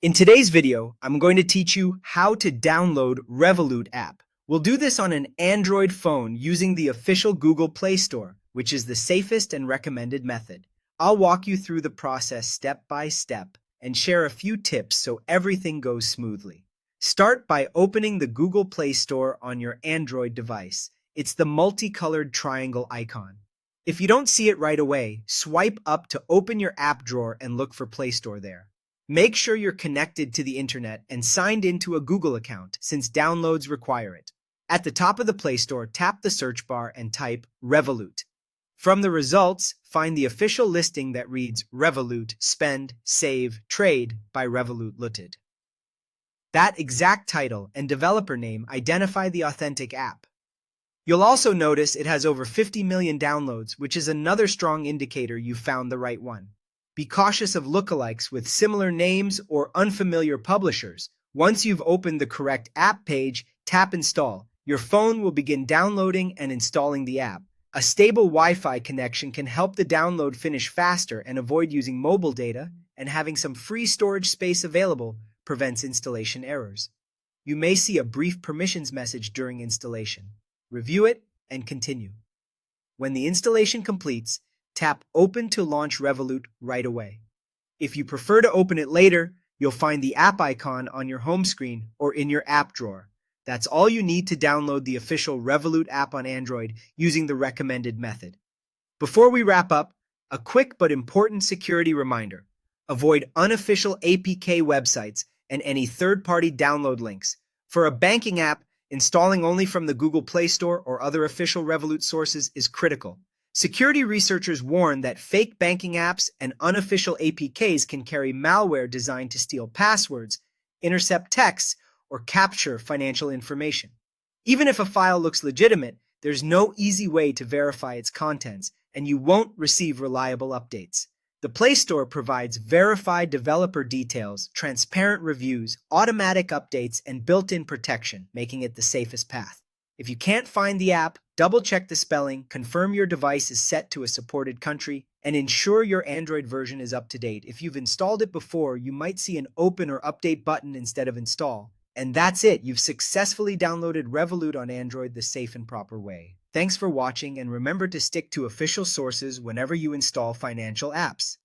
In today's video, I'm going to teach you how to download Revolut app. We'll do this on an Android phone using the official Google Play Store, which is the safest and recommended method. I'll walk you through the process step by step and share a few tips so everything goes smoothly. Start by opening the Google Play Store on your Android device. It's the multicolored triangle icon. If you don't see it right away, swipe up to open your app drawer and look for Play Store there. Make sure you're connected to the internet and signed into a Google account, since downloads require it. At the top of the Play Store, tap the search bar and type Revolut. From the results, find the official listing that reads Revolut Spend, Save, Trade by Revolut Limited. That exact title and developer name identify the authentic app. You'll also notice it has over 50 million downloads, which is another strong indicator you've found the right one. Be cautious of lookalikes with similar names or unfamiliar publishers. Once you've opened the correct app page, tap Install. Your phone will begin downloading and installing the app. A stable Wi-Fi connection can help the download finish faster, and avoid using mobile data, and having some free storage space available prevents installation errors. You may see a brief permissions message during installation. Review it and continue. When the installation completes, tap Open to launch Revolut right away. If you prefer to open it later, you'll find the app icon on your home screen or in your app drawer. That's all you need to download the official Revolut app on Android using the recommended method. Before we wrap up, a quick but important security reminder. Avoid unofficial APK websites and any third-party download links. For a banking app, installing only from the Google Play Store or other official Revolut sources is critical. Security researchers warn that fake banking apps and unofficial APKs can carry malware designed to steal passwords, intercept texts, or capture financial information. Even if a file looks legitimate, there's no easy way to verify its contents, and you won't receive reliable updates. The Play Store provides verified developer details, transparent reviews, automatic updates, and built-in protection, making it the safest path. If you can't find the app, double-check the spelling, confirm your device is set to a supported country, and ensure your Android version is up to date. If you've installed it before, you might see an Open or Update button instead of Install. And that's it, you've successfully downloaded Revolut on Android the safe and proper way. Thanks for watching, and remember to stick to official sources whenever you install financial apps.